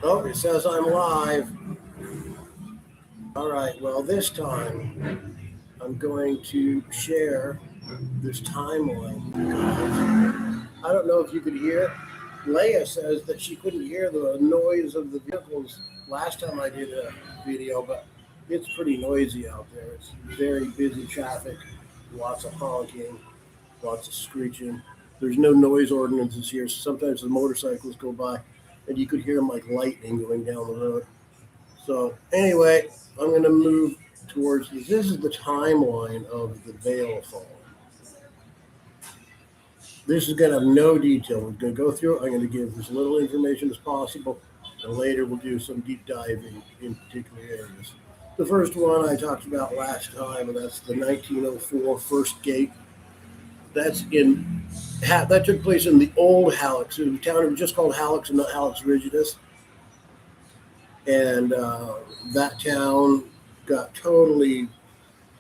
Oh, it says I'm live. All right, well, this time I'm going to share this timeline with you guys. I don't know if you could hear it. Leia says that she couldn't hear the noise of the vehicles last time I did a video, but it's pretty noisy out there. It's very busy traffic, lots of honking, lots of screeching. There's no noise ordinances here, so sometimes the motorcycles go by and you could hear them like lightning going down the road. So anyway, I'm going to move towards this is the timeline of the Veilfallen. This is going to have no detail. We're going to go through it. I'm going to give as little information as possible, and later we'll do some deep diving in particular areas. The first one I talked about last time, and that's the 1904 first gate. That's in that took place in the old Hallex. The town was just called Hallex and not Hallex Rigidus, and that town got totally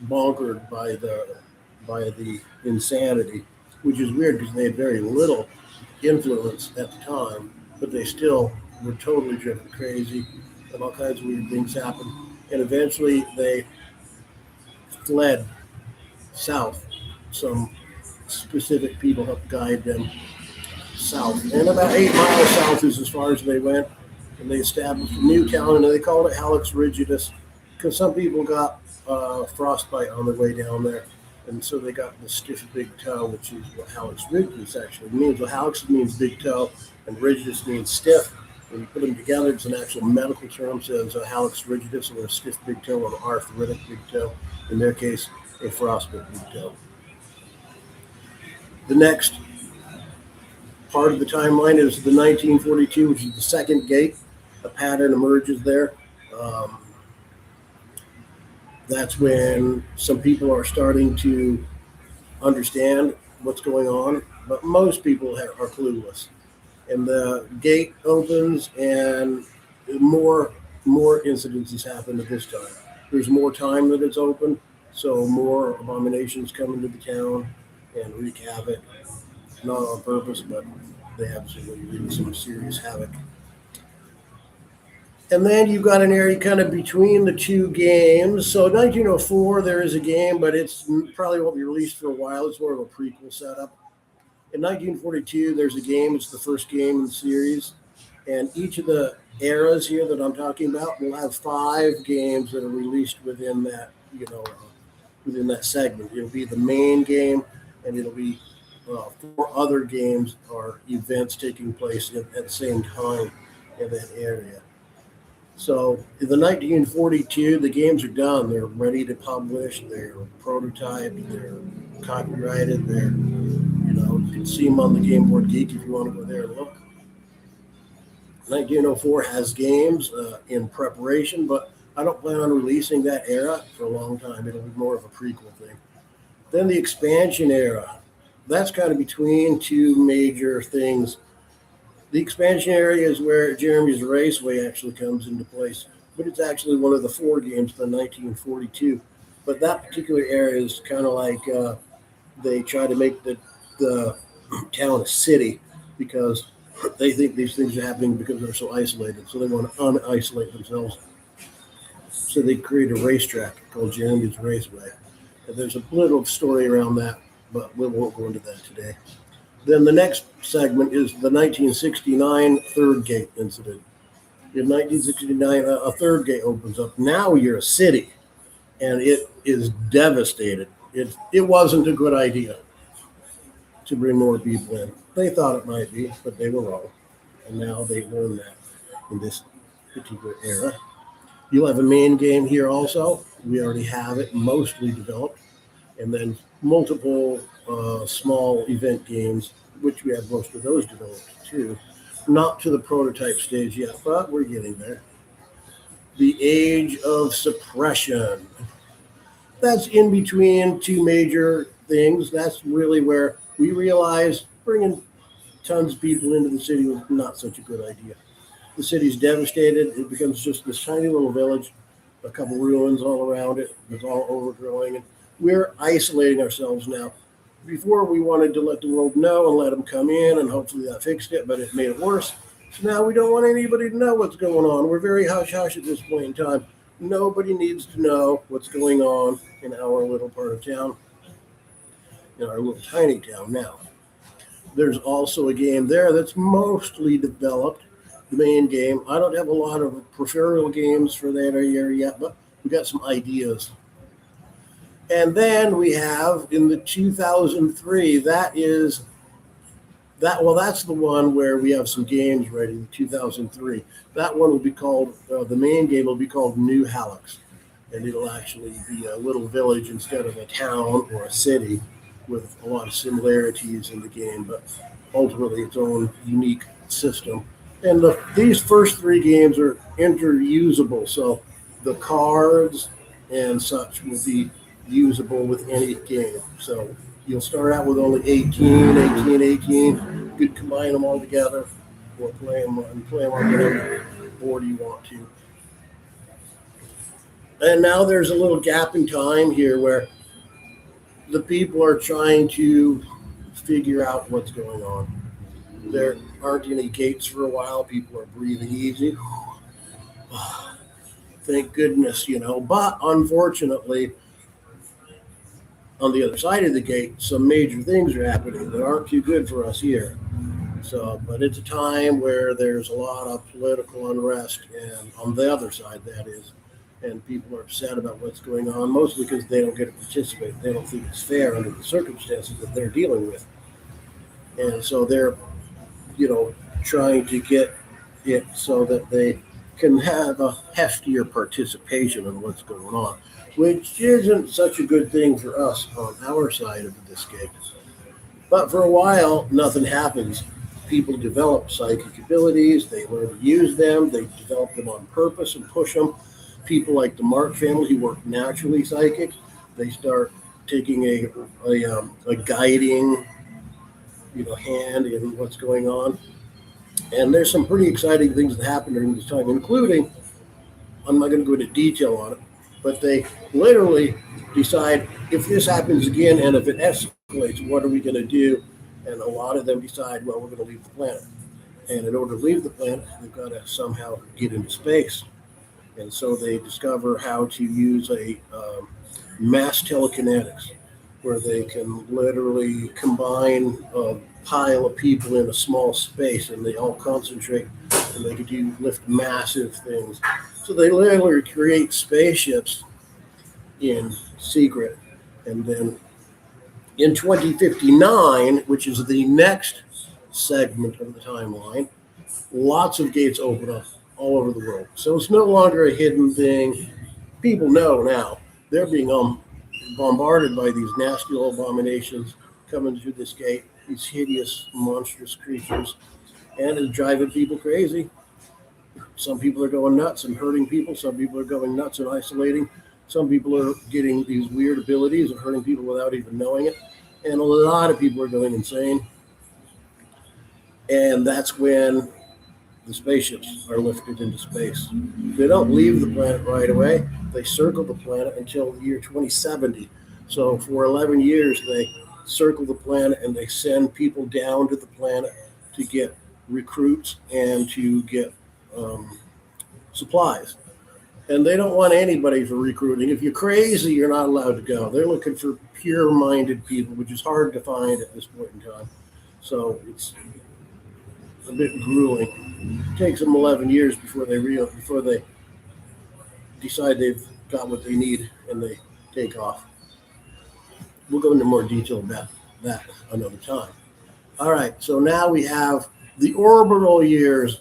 bonkered by the insanity, which is weird because they had very little influence at the time, but they still were totally driven crazy, and all kinds of weird things happened. And eventually, they fled south. Some specific people helped guide them south, and about 8 miles south is as far as they went. And they established a new town, and they called it Hallex Rigidus because some people got frostbite on their way down there, and so they got the stiff big toe, which is what Hallex Rigidus actually means. Well, Hallex means big toe, and Rigidus means stiff. When you put them together, it's an actual medical term. Says Hallex Rigidus, or a stiff big toe, or an arthritic big toe. In their case, a frostbite big toe. The next part of the timeline is the 1942, which is the second gate. A pattern emerges there. Um, that's when some people are starting to understand what's going on, but most people are clueless. And the gate opens, and more incidences happen at this time. There's more time that it's open, so more abominations come into the town and wreak havoc, not on purpose, but they absolutely wreak some serious havoc. And then you've got an area kind of between the two games. So 1904, there is a game, but it's probably won't be released for a while. It's more of a prequel setup. In 1942, there's a game. It's the first game in the series. And each of the eras here that I'm talking about will have 5 games that are released within that, within that segment. It'll be the main game, and it'll be 4 other games or events taking place at the same time in that area. So in the 1942, the games are done. They're ready to publish. They're prototyped. They're copyrighted. You can see them on the Game Board Geek if you want to go there and look. 1904 has games in preparation, but I don't plan on releasing that era for a long time. It'll be more of a prequel thing. Then the expansion era. That's kind of between two major things. The expansion area is where Jeremy's Raceway actually comes into place, but it's actually one of the 4 games from 1942. But that particular area is kind of like they try to make the town a city because they think these things are happening because they're so isolated. So they want to unisolate themselves. So they create a racetrack called Jeremy's Raceway. And there's a little story around that, but we won't go into that today. Then the next segment is the 1969 third gate incident. In 1969, a third gate opens up. Now you're a city, and it is devastated. It wasn't a good idea to bring more people in. They thought it might be, but they were wrong. And now they learn that in this particular era. You'll have a main game here also. We already have it mostly developed. And then multiple small event games, which we have most of those developed too. Not to the prototype stage yet, but we're getting there. The Age of Suppression. That's in between two major things. That's really where we realize bringing tons of people into the city was not such a good idea. The city's devastated. It becomes just this tiny little village, a couple ruins all around it. It's all overgrowing. And we're isolating ourselves now. Before we wanted to let the world know and let them come in, and hopefully that fixed it, but it made it worse. So now we don't want anybody to know what's going on. We're very hush hush at this point in time. Nobody needs to know what's going on in our little part of town, in our little tiny town now. There's also a game there that's mostly developed, the main game. I don't have a lot of peripheral games for that area yet, but we got some ideas. And then we have in the 2003, that's the one where we have some games ready, the 2003. That one will be called, the main game will be called New Halifax. And it'll actually be a little village instead of a town or a city with a lot of similarities in the game, but ultimately its own unique system. And these first three games are interusable, so the cards and such will be usable with any game. So you'll start out with only 18, 18, 18. You could combine them all together or play them on whatever board you want to. And now there's a little gap in time here where the people are trying to figure out what's going on. There aren't any gates for a while. People are breathing easy. Thank goodness, But unfortunately, on the other side of the gate, some major things are happening that aren't too good for us here. So, but it's a time where there's a lot of political unrest, and on the other side, that is, and people are upset about what's going on, mostly because they don't get to participate. They don't think it's fair under the circumstances that they're dealing with. And so they're, trying to get it so that they can have a heftier participation in what's going on, which isn't such a good thing for us on our side of this game. But for a while, nothing happens. People develop psychic abilities, they learn to use them, they develop them on purpose and push them. People like the Mark family who work naturally psychic, they start taking a guiding, hand in what's going on. And there's some pretty exciting things that happen during this time, including, I'm not going to go into detail on it, but they literally decide if this happens again and if it escalates, what are we going to do? And a lot of them decide, well, we're going to leave the planet. And in order to leave the planet, they've got to somehow get into space. And so they discover how to use a mass telekinetics, where they can literally combine a pile of people in a small space, and they all concentrate, and they can lift massive things. So they literally create spaceships in secret. And then in 2059, which is the next segment of the timeline, lots of gates open up all over the world. So it's no longer a hidden thing. People know now. They're being bombarded by these nasty old abominations coming through this gate, these hideous, monstrous creatures, and it's driving people crazy. Some people are going nuts and hurting people. Some people are going nuts and isolating. Some people are getting these weird abilities of hurting people without even knowing it. And a lot of people are going insane. And that's when the spaceships are lifted into space. They don't leave the planet right away. They circle the planet until the year 2070. So for 11 years, they circle the planet and they send people down to the planet to get recruits and to get supplies. And they don't want anybody for recruiting. If you're crazy, you're not allowed to go. They're looking for pure-minded people, which is hard to find at this point in time. So it's a bit grueling. It takes them 11 years before they decide they've got what they need and they take off. We'll go into more detail about that another time. All right, so now we have the orbital years.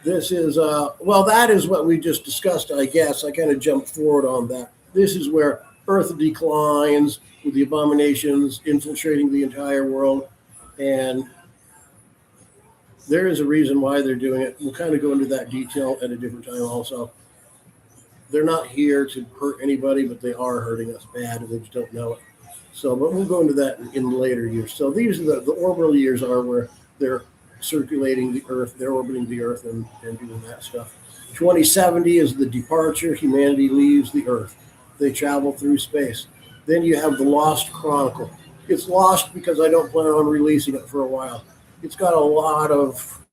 This is, that is what we just discussed, I guess. I kind of jumped forward on that. This is where Earth declines with the abominations infiltrating the entire world. And there is a reason why they're doing it. We'll kind of go into that detail at a different time also. They're not here to hurt anybody, but they are hurting us bad, and they just don't know it. So, but we'll go into that in later years. So these are the orbital years are where they're circulating the Earth, they're orbiting the Earth and doing that stuff. 2070 is the departure. Humanity leaves the Earth. They travel through space. Then you have the Lost Chronicle. It's lost because I don't plan on releasing it for a while. It's got a lot of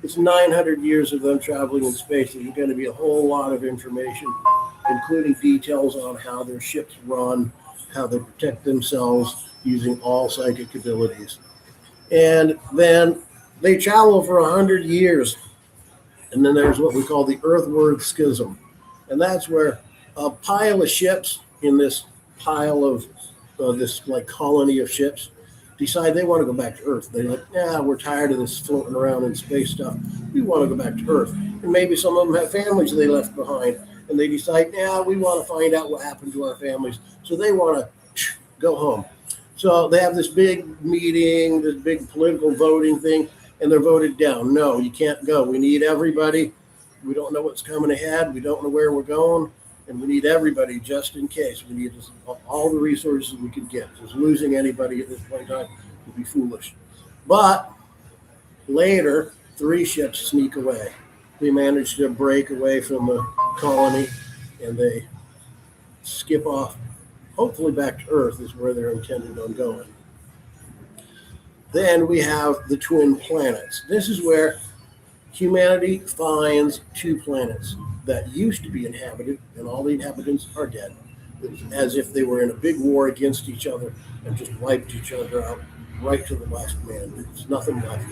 It's 900 years of them traveling in space. There's going to be a whole lot of information, including details on how their ships run, how they protect themselves using all psychic abilities. And then they travel for 100 years. And then there's what we call the Earthward Schism. And that's where a pile of ships in this pile of this like colony of ships decide they want to go back to Earth. They're like, yeah, we're tired of this floating around in space stuff. We want to go back to Earth. And maybe some of them have families they left behind. And they decide, yeah, we want to find out what happened to our families. So they want to go home. So they have this big meeting, this big political voting thing, and they're voted down. No, you can't go. We need everybody. We don't know what's coming ahead. We don't know where we're going. And we need everybody just in case. We need all the resources we could get. Because losing anybody at this point in time would be foolish. But later, 3 ships sneak away. They manage to break away from the colony, and they skip off. Hopefully back to Earth is where they're intended on going. Then we have the twin planets. This is where humanity finds 2 planets that used to be inhabited, and all the inhabitants are dead. It's as if they were in a big war against each other and just wiped each other out right to the last man. There's nothing left.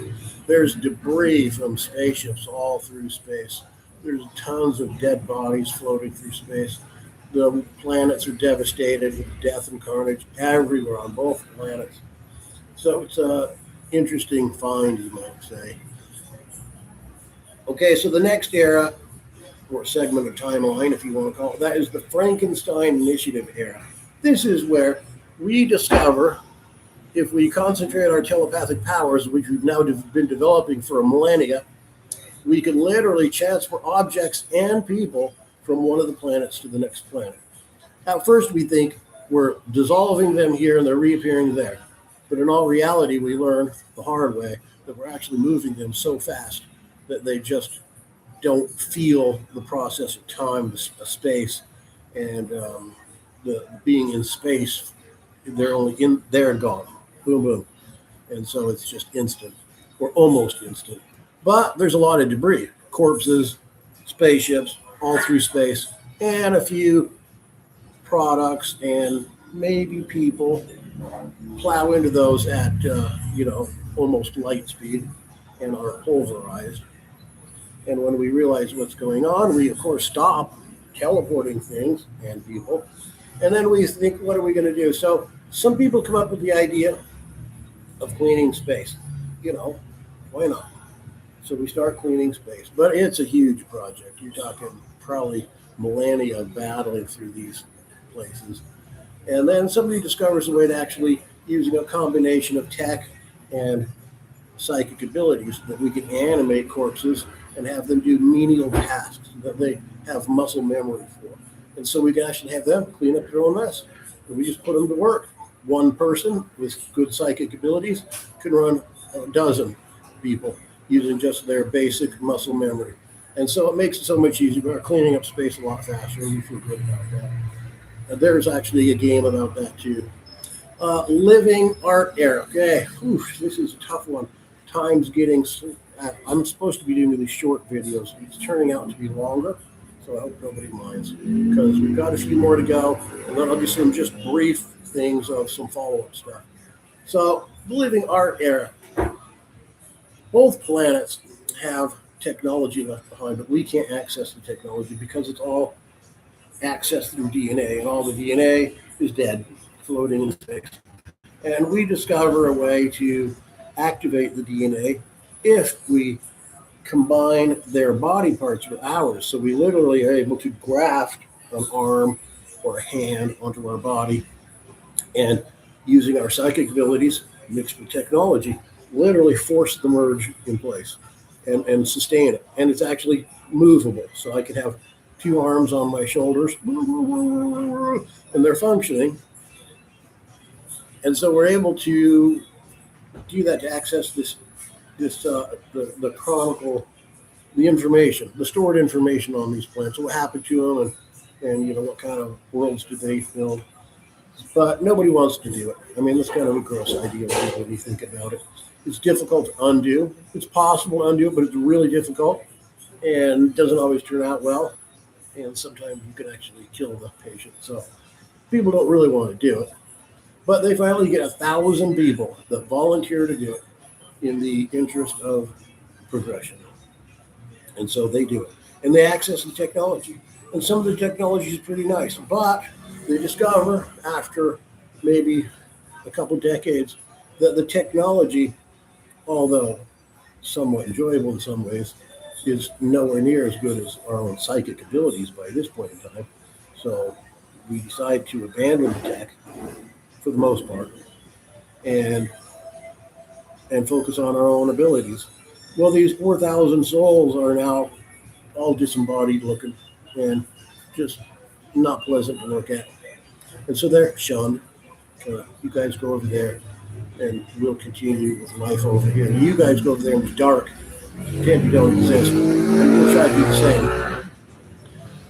There's debris from spaceships all through space. There's tons of dead bodies floating through space. The planets are devastated with death and carnage everywhere on both planets. So it's an interesting find, you might say. Okay, so the next era, or segment of timeline, if you want to call it that, is the Frankenstein Initiative era. This is where we discover, if we concentrate our telepathic powers, which we've now been developing for a millennia, we can literally transfer objects and people from one of the planets to the next planet. At first, we think we're dissolving them here and they're reappearing there. But in all reality, we learn the hard way that we're actually moving them so fast that they just don't feel the process of time, the space, and the being in space. They're only in there and gone, boom, boom, and so it's just instant, or almost instant. But there's a lot of debris, corpses, spaceships, all through space, and a few products and maybe people plow into those at almost light speed and are pulverized. And when we realize what's going on, we of course stop teleporting things and people, and then we think, what are we going to do? So some people come up with the idea of cleaning space. Why not? So we start cleaning space, but it's a huge project. You're talking probably millennia of battling through these places. And then somebody discovers a way to actually, using a combination of tech and psychic abilities, that we can animate corpses and have them do menial tasks that they have muscle memory for. And so we can actually have them clean up their own mess. And we just put them to work. One person with good psychic abilities can run a dozen people using just their basic muscle memory. And so it makes it so much easier. We're cleaning up space a lot faster, and we feel good about that. And there's actually a game about that too. Living art era. Okay, this is a tough one. Time's getting. I'm supposed to be doing these short videos. It's turning out to be longer, so I hope nobody minds, because we've got a few more to go, and then I'll do some just brief things of some follow-up stuff. So, the living art era. Both planets have technology left behind, but we can't access the technology because it's all accessed through DNA, and all the DNA is dead, floating in space. And we discover a way to activate the DNA if we combine their body parts with ours. So we literally are able to graft an arm or a hand onto our body, and using our psychic abilities mixed with technology, literally force the merge in place and sustain it. And it's actually movable. So I can have 2 arms on my shoulders, and they're functioning. And so we're able to do that to access the chronicle, the information, the stored information on these plants, what happened to them, and what kind of worlds did they build. But nobody wants to do it. I mean, that's kind of a gross idea when you think about it. It's difficult to undo. It's possible to undo it, but it's really difficult and doesn't always turn out well. And sometimes you can actually kill the patient. So people don't really want to do it. But they finally get 1,000 people that volunteer to do it in the interest of progression. And so they do it. And they access the technology. And some of the technology is pretty nice. But they discover after maybe a couple decades that the technology, although somewhat enjoyable in some ways, is nowhere near as good as our own psychic abilities by this point in time. So we decide to abandon the tech for the most part and focus on our own abilities. Well, these 4,000 souls are now all disembodied looking and just not pleasant to look at. And so they're shunned. You guys go over there and we'll continue with life over here. You guys go over there in the dark, pretend you don't exist, and we'll try to do the same.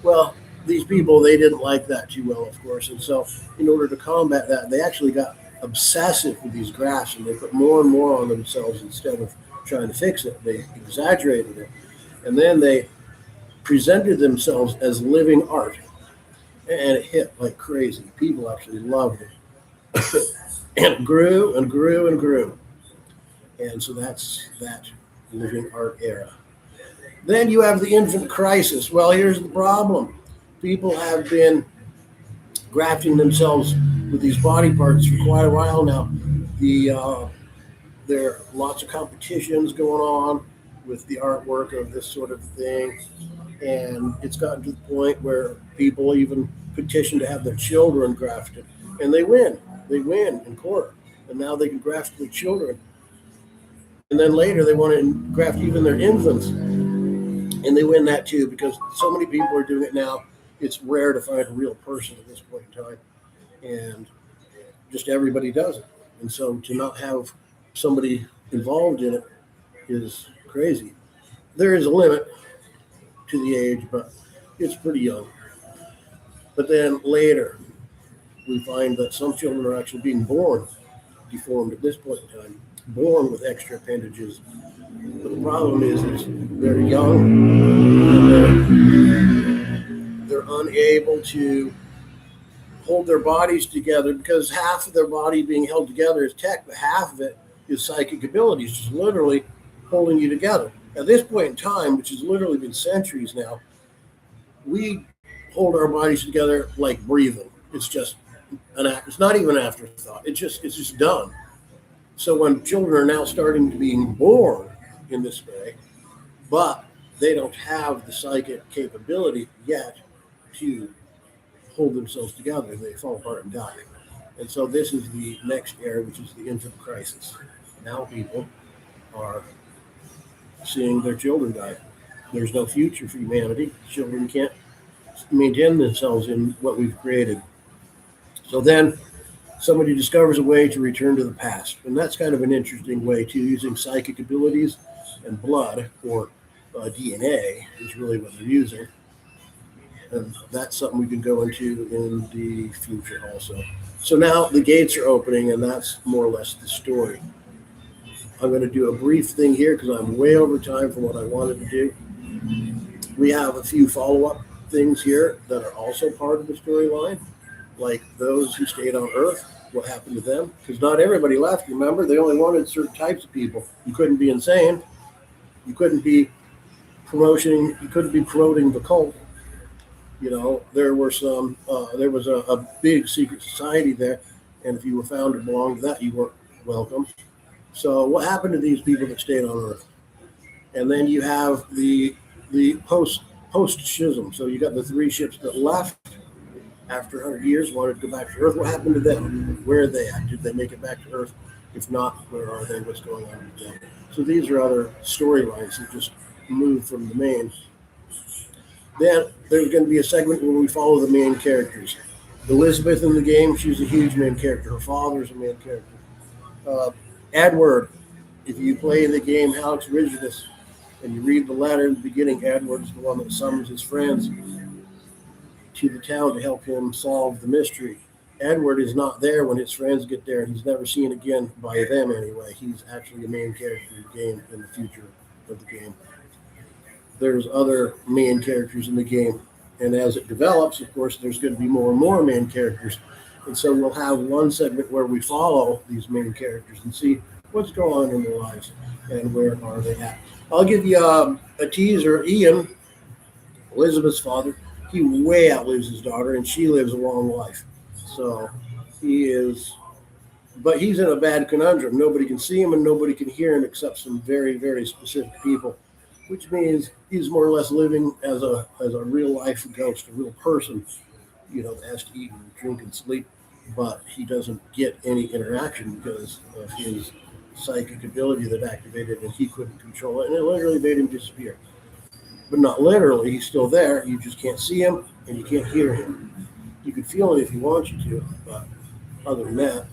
Well, these people, they didn't like that too well, of course. And so in order to combat that, they actually got obsessive with these graphs and they put more and more on themselves instead of trying to fix it. They exaggerated it. And then they presented themselves as living art. And it hit like crazy. People actually loved it. And it grew and grew and grew. And so that's that living art era. Then you have the infant crisis. Well, here's the problem. People have been grafting themselves with these body parts for quite a while now. There are lots of competitions going on with the artwork of this sort of thing. And it's gotten to the point where people even petition to have their children grafted. And they win. They win in court. And now they can graft their children. And then later they want to graft even their infants. And they win that too because so many people are doing it now. It's rare to find a real person at this point in time. And just everybody does it. And so to not have somebody involved in it is crazy. There is a limit to the age, but it's pretty young. But then later, we find that some children are actually being born deformed at this point in time, born with extra appendages. But the problem is they're young, and they're unable to hold their bodies together because half of their body being held together is tech, but half of it is psychic abilities, just literally holding you together. At this point in time, which has literally been centuries now, we hold our bodies together like breathing. It's just it's not even an afterthought. It's just done. So when children are now starting to being born in this way, but they don't have the psychic capability yet to hold themselves together, they fall apart and die. And so this is the next era, which is the infant crisis. Now people are seeing their children die. There's no future for humanity. Children can't maintain themselves in what we've created. So then somebody discovers a way to return to the past. And that's kind of an interesting way too, using psychic abilities and blood or DNA is really what they're using. And that's something we can go into in the future also. So now the gates are opening, and that's more or less the story. I'm going to do a brief thing here because I'm way over time for what I wanted to do. We have a few follow-up things here that are also part of the storyline, like those who stayed on Earth, what happened to them? Because not everybody left, remember? They only wanted certain types of people. You couldn't be insane. You couldn't be promoting the cult. You know, there was a big secret society there, and if you were found to belong to that, you weren't welcome. So what happened to these people that stayed on Earth? And then you have the post schism. So you got the 3 ships that left after 100 years, wanted to go back to Earth. What happened to them? Where are they at? Did they make it back to Earth? If not, where are they? What's going on with them? So these are other storylines that just move from the main. Then there's going to be a segment where we follow the main characters. Elizabeth in the game, she's a huge main character. Her father's a main character. Edward, if you play the game Halix Rigidus and you read the letter in the beginning, Edward's the one that summons his friends to the town to help him solve the mystery. Edward is not there when his friends get there, and he's never seen again by them anyway. He's actually a main character in the game in the future of the game. There's other main characters in the game, and as it develops, of course, there's going to be more and more main characters. And so we'll have one segment where we follow these main characters and see what's going on in their lives and where are they at. I'll give you a teaser. Ian, Elizabeth's father, he way outlives his daughter, and she lives a long life. So he is, but he's in a bad conundrum. Nobody can see him and nobody can hear him except some very, very specific people, which means he's more or less living as a real life ghost, a real person, that has to eat and drink and sleep, but he doesn't get any interaction because of his psychic ability that activated and he couldn't control it, and it literally made him disappear. But not literally, he's still there. You just can't see him and you can't hear him. You can feel it if you want you to, but other than that.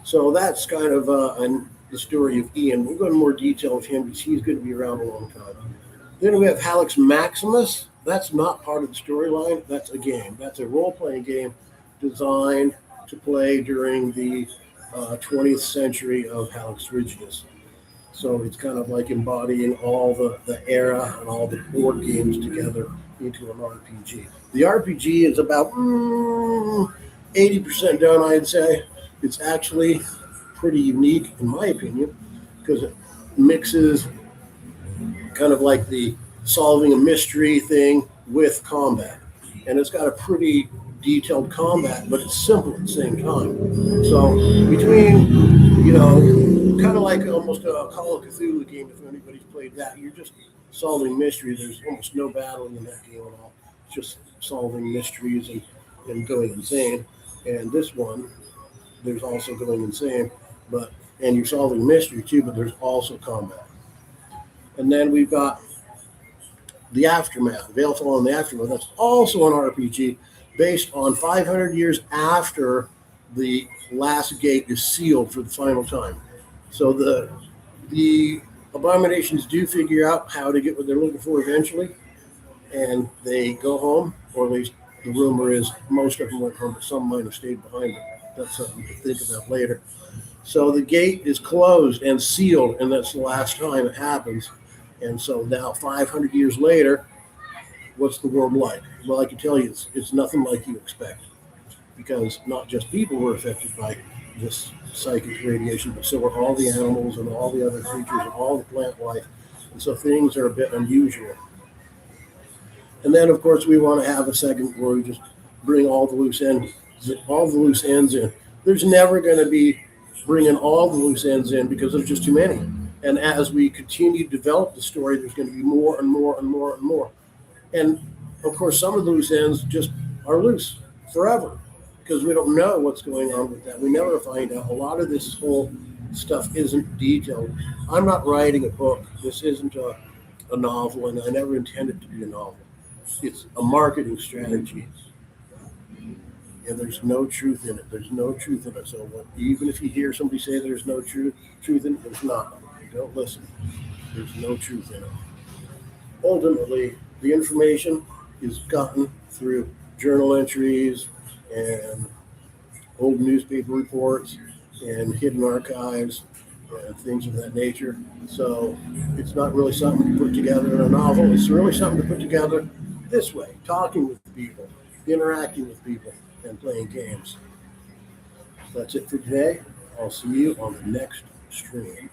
So that's kind of the story of Ian. We'll go into more detail of him because he's going to be around a long time. Then we have Hallex Maximus. That's not part of the storyline. That's a game. That's a role-playing game designed to play during the 20th century of Hallex Rigidus. So it's kind of like embodying all the era and all the board games together into an RPG. The RPG is about 80% done, I'd say. It's actually pretty unique, in my opinion, because it mixes kind of like the solving a mystery thing with combat. And it's got a pretty detailed combat, but it's simple at the same time. So between, kind of like almost a Call of Cthulhu game, if anybody's played that, you're just solving mysteries. There's almost no battling in that game at all. It's just solving mysteries and going insane. And this one, there's also going insane, and you're solving mystery too, but there's also combat. And then we've got the Aftermath, Veilfallen and the Aftermath. That's also an RPG based on 500 years after the last gate is sealed for the final time. So the abominations do figure out how to get what they're looking for eventually, and they go home, or at least the rumor is most of them went home, but some might have stayed behind. But that's something to think about later. So the gate is closed and sealed, and that's the last time it happens. And so now, 500 years later, what's the world like? Well, I can tell you, it's nothing like you expect, because not just people were affected by this psychic radiation, but so were all the animals and all the other creatures and all the plant life. And so things are a bit unusual. And then, of course, we want to have a segment where we just bring all the loose ends in. There's never going to be bringing all the loose ends in because there's just too many. And as we continue to develop the story, there's going to be more and more and more and more. And of course, some of the loose ends just are loose forever because we don't know what's going on with that. We never find out. A lot of this whole stuff isn't detailed. I'm not writing a book. This isn't a novel, and I never intended to be a novel. It's a marketing strategy, and there's no truth in it. There's no truth in it. So even if you hear somebody say there's no truth in it, there's not. Don't listen. There's no truth in it. Ultimately, the information is gotten through journal entries and old newspaper reports and hidden archives and things of that nature. So it's not really something to put together in a novel. It's really something to put together this way, talking with people, interacting with people, and playing games. So that's it for today. I'll see you on the next stream.